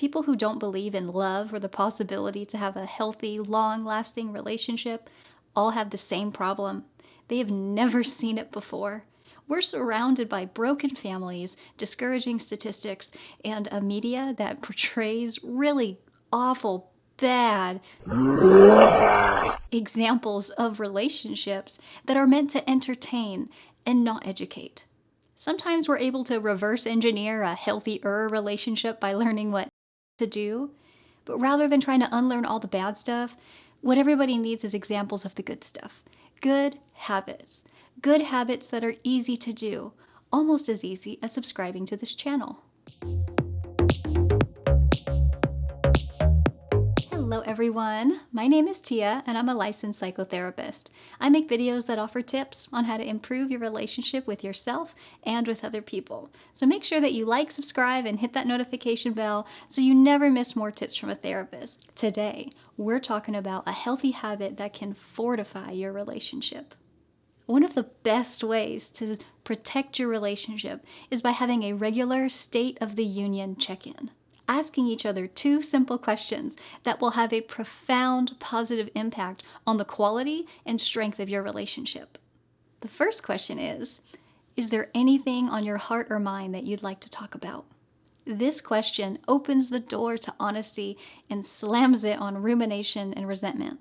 People who don't believe in love or the possibility to have a healthy, long-lasting relationship all have the same problem. They have never seen it before. We're surrounded by broken families, discouraging statistics, and a media that portrays really awful, bad examples of relationships that are meant to entertain and not educate. Sometimes we're able to reverse engineer a healthier relationship by learning what to do, but rather than trying to unlearn all the bad stuff, what everybody needs is examples of the good stuff. Good habits. Good habits that are easy to do, almost as easy as subscribing to this channel. Hello everyone, my name is Tia and I'm a licensed psychotherapist. I make videos that offer tips on how to improve your relationship with yourself and with other people. So make sure that you like, subscribe, and hit that notification bell so you never miss more tips from a therapist. Today, we're talking about a healthy habit that can fortify your relationship. One of the best ways to protect your relationship is by having a regular State of the Union check-in. Asking each other two simple questions that will have a profound positive impact on the quality and strength of your relationship. The first question is there anything on your heart or mind that you'd like to talk about? This question opens the door to honesty and slams it on rumination and resentment.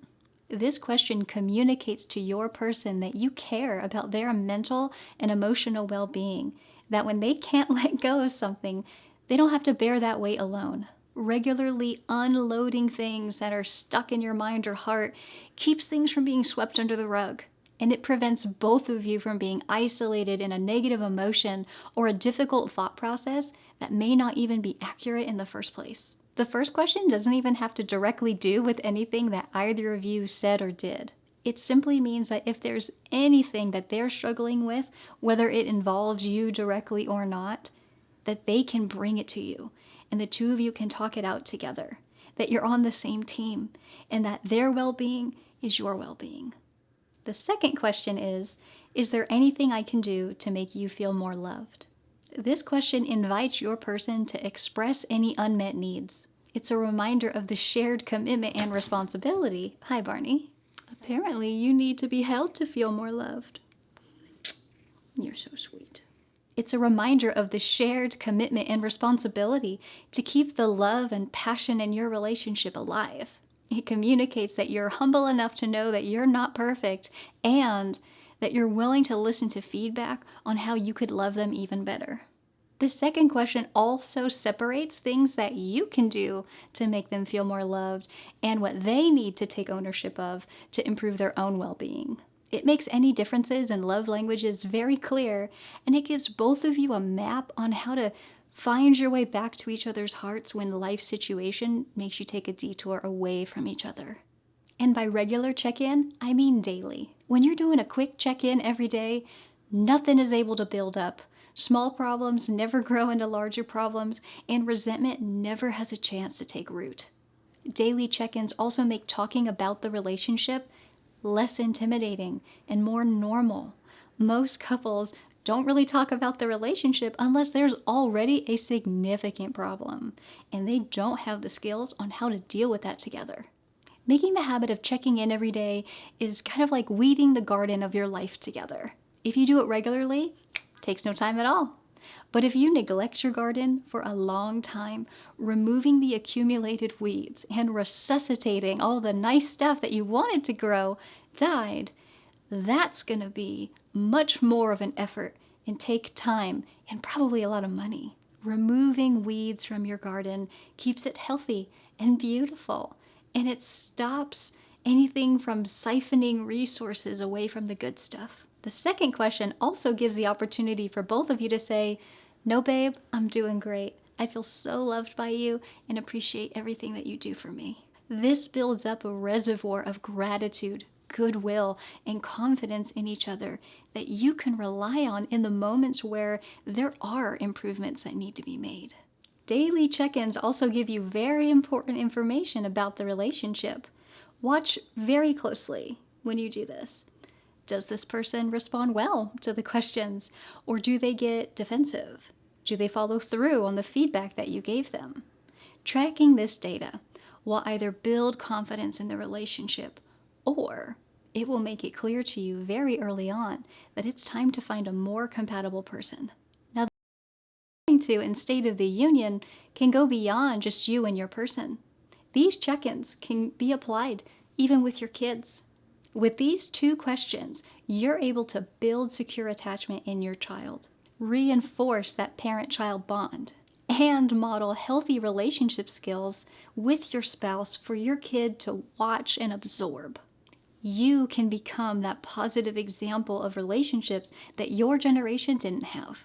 This question communicates to your person that you care about their mental and emotional well-being, that when they can't let go of something, they don't have to bear that weight alone. Regularly unloading things that are stuck in your mind or heart keeps things from being swept under the rug, and it prevents both of you from being isolated in a negative emotion or a difficult thought process that may not even be accurate in the first place. The first question doesn't even have to directly do with anything that either of you said or did. It simply means that if there's anything that they're struggling with, whether it involves you directly or not, that they can bring it to you and the two of you can talk it out together, that you're on the same team and that their well-being is your well-being. The second question is there anything I can do to make you feel more loved? This question invites your person to express any unmet needs. It's a reminder of the shared commitment and responsibility. Hi, Barney. Apparently, you need to be held to feel more loved. You're so sweet. It's a reminder of the shared commitment and responsibility to keep the love and passion in your relationship alive. It communicates that you're humble enough to know that you're not perfect and that you're willing to listen to feedback on how you could love them even better. The second question also separates things that you can do to make them feel more loved and what they need to take ownership of to improve their own well-being. It makes any differences in love languages very clear, and it gives both of you a map on how to find your way back to each other's hearts when life situation makes you take a detour away from each other. And by regular check-in, I mean daily. When you're doing a quick check-in every day, nothing is able to build up. Small problems never grow into larger problems, and resentment never has a chance to take root. Daily check-ins also make talking about the relationship less intimidating and more normal. Most couples don't really talk about the relationship unless there's already a significant problem, and they don't have the skills on how to deal with that together. Making the habit of checking in every day is kind of like weeding the garden of your life together. If you do it regularly, it takes no time at all. But if you neglect your garden for a long time, removing the accumulated weeds and resuscitating all the nice stuff that you wanted to grow died, that's going to be much more of an effort and take time and probably a lot of money. Removing weeds from your garden keeps it healthy and beautiful, and it stops anything from siphoning resources away from the good stuff. The second question also gives the opportunity for both of you to say, "No, babe, I'm doing great. I feel so loved by you and appreciate everything that you do for me." This builds up a reservoir of gratitude, goodwill, and confidence in each other that you can rely on in the moments where there are improvements that need to be made. Daily check-ins also give you very important information about the relationship. Watch very closely when you do this. Does this person respond well to the questions, or do they get defensive? Do they follow through on the feedback that you gave them? Tracking this data will either build confidence in the relationship, or it will make it clear to you very early on that it's time to find a more compatible person. Now, to and State of the Union can go beyond just you and your person. These check-ins can be applied even with your kids. With these 2 questions, you're able to build secure attachment in your child, reinforce that parent-child bond, and model healthy relationship skills with your spouse for your kid to watch and absorb. You can become that positive example of relationships that your generation didn't have.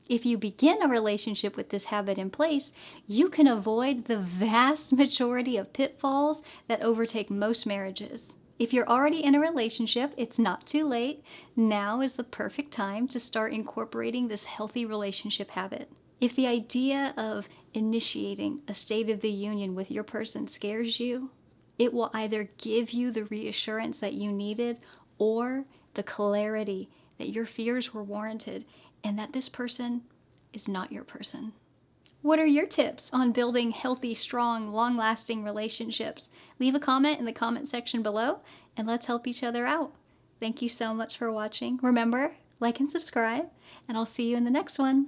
If you begin a relationship with this habit in place, you can avoid the vast majority of pitfalls that overtake most marriages. If you're already in a relationship, it's not too late. Now is the perfect time to start incorporating this healthy relationship habit. If the idea of initiating a State of the Union with your person scares you, it will either give you the reassurance that you needed or the clarity that your fears were warranted and that this person is not your person. What are your tips on building healthy, strong, long-lasting relationships? Leave a comment in the comment section below and let's help each other out. Thank you so much for watching. Remember, like and subscribe, and I'll see you in the next one.